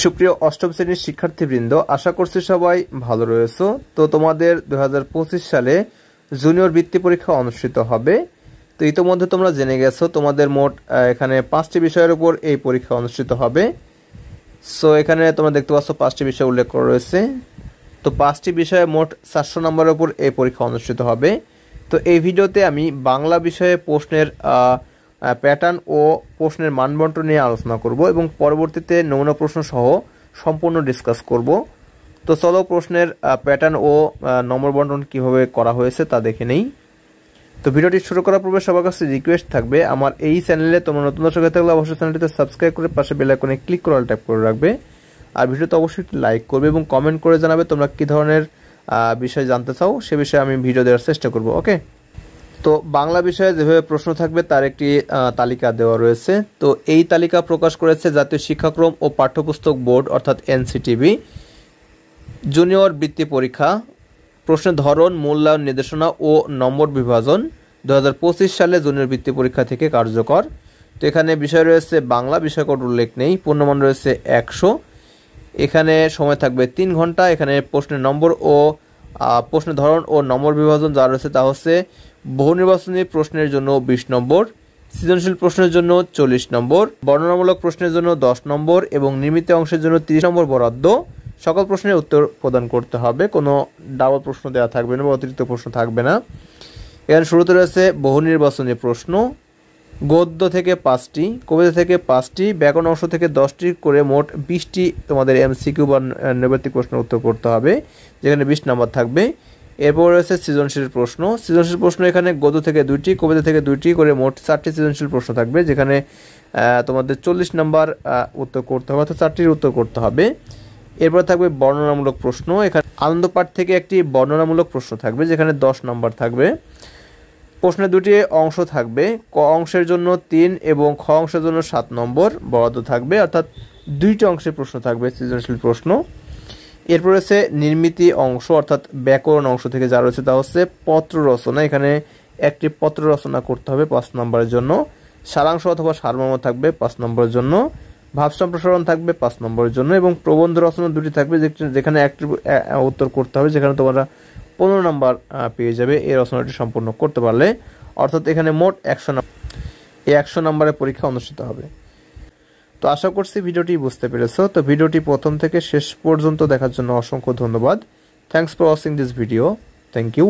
সুপ্রিয় অষ্টম শ্রেণীর শিক্ষার্থীবৃন্দ, আশা করছি সবাই ভালো রয়েছো। তো তোমাদের 2025 সালে জুনিয়র বৃত্তি পরীক্ষা অনুষ্ঠিত হবে। তো ইতোমধ্যে তোমরা জেনে গেছো তোমাদের মোট এখানে 5টি বিষয়ের উপর এই পরীক্ষা অনুষ্ঠিত হবে। সো এখানে তোমরা দেখতে পাচ্ছ 5টি বিষয় উল্লেখ করা রয়েছে। তো 5টি বিষয়ে মোট 400 নম্বরের উপর এই পরীক্ষা অনুষ্ঠিত হবে। তো এই ভিডিওতে আমি বাংলা বিষয়ে প্রশ্নের প্যাটার্ন ও প্রশ্নের মানবন্টন নিয়ে আলোচনা করব এবং পরবর্তীতে নমুনা প্রশ্ন সহ সম্পূর্ণ ডিসকাস করব। তো চলো প্রশ্নের প্যাটার্ন ও নম্বর বন্টন কীভাবে করা হয়েছে তা দেখে নেই। তো ভিডিওটি শুরু করার পূর্বে সবার কাছে রিকোয়েস্ট থাকবে, আমার এই চ্যানেলে তোমরা নতুন দর্শক হয়ে থাকলে অবশ্যই চ্যানেলটিতে সাবস্ক্রাইব করে পাশে বেল আইকনে ক্লিক করে অল ট্যাপ করে রাখবে। আর ভিডিওতে অবশ্যই লাইক করবে এবং কমেন্ট করে জানাবে তোমরা কী ধরনের বিষয় জানতে চাও, সে বিষয়ে আমি ভিডিও দেওয়ার চেষ্টা করব। ওকে, তো বাংলা বিষয়ে যেভাবে প্রশ্ন থাকবে তার একটি তালিকা দেওয়া রয়েছে। তো এই তালিকা প্রকাশ করেছে জাতীয় শিক্ষাক্রম ও পাঠ্যপুস্তক বোর্ড অর্থাৎ এনসিটিবি। জুনিয়র বৃত্তি পরীক্ষা, প্রশ্নের ধরন, মূল্যায়ন নির্দেশনা ও নম্বর বিভাজন 2025 সালে জুনিয়র বৃত্তি পরীক্ষা থেকে কার্যকর। তো এখানে বিষয় রয়েছে বাংলা, বিষয় কোড উল্লেখ নেই, পূর্ণমান রয়েছে 100। এখানে সময় থাকবে 3 ঘন্টা। এখানে প্রশ্নের নম্বর ও প্রশ্নের ধরন ও নম্বর বিভাজন যা রয়েছে তা হচ্ছে বহু নির্বাচনী প্রশ্নের জন্য 20 নম্বর, সৃজনশীল প্রশ্নের জন্য 40 নম্বর, বর্ণনামূলক প্রশ্নের জন্য 10 নম্বর এবং নির্মিত অংশের জন্য 30 নম্বর বরাদ্দ। সকল প্রশ্নের উত্তর প্রদান করতে হবে, কোনো ডাবল প্রশ্ন দেওয়া থাকবে না বা অতিরিক্ত প্রশ্ন থাকবে না। এখানে শুরুতে রয়েছে বহু নির্বাচনী প্রশ্ন, গদ্য থেকে 5টি, কবিতা থেকে 5টি, ব্যাকরণ অংশ থেকে 10টি করে মোট 20টি তোমাদের এমসিকিউ বা নৈর্ব্যক্তিক প্রশ্নের উত্তর করতে হবে, যেখানে 20 নম্বর থাকবে। এরপর রয়েছে সৃজনশীল প্রশ্ন। সৃজনশীল প্রশ্ন এখানে গদ্য থেকে 2টি, কবিতা থেকে 2টি করে মোট 4টি সৃজনশীল প্রশ্ন থাকবে, যেখানে তোমাদের 40 নম্বর উত্তর করতে হবে, অর্থাৎ 4টির উত্তর করতে হবে। এরপর থাকবে বর্ণনামূলক প্রশ্ন। এখানে আনন্দ পাঠ থেকে একটি বর্ণনামূলক প্রশ্ন থাকবে, যেখানে 10 নম্বর থাকবে। প্রশ্নে 2টি অংশ থাকবে, ক অংশের জন্য 3 এবং খ অংশের জন্য 7 নম্বর বরাদ্দ থাকবে, অর্থাৎ 2টি অংশের প্রশ্ন থাকবে সৃজনশীল প্রশ্ন। এরপর রয়েছে নির্মিতি অংশ অর্থাৎ ব্যাকরণ অংশ থেকে যা রয়েছে তা হচ্ছে পত্র রচনা। এখানে একটি পত্র রচনা করতে হবে 5 নম্বরের জন্য। সারাংশ অথবা সারমর্ম থাকবে 5 নম্বরের জন্য। ভাব সম্প্রসারণ থাকবে 5 নম্বরের জন্য এবং প্রবন্ধ রচনা 2টি থাকবে, যেখানে একটি উত্তর করতে হবে, যেখানে তোমরা 15 নম্বর পেয়ে যাবে এই রচনাটি সম্পূর্ণ করতে পারলে। অর্থাৎ এখানে মোট 100 নম্বরের পরীক্ষা অনুষ্ঠিত হবে। তো আশা করছি ভিডিওটি বুঝতে পেরেছো। তো ভিডিওটি প্রথম থেকে শেষ পর্যন্ত দেখার জন্য অসংখ্য ধন্যবাদ। Thanks for watching this video. Thank you.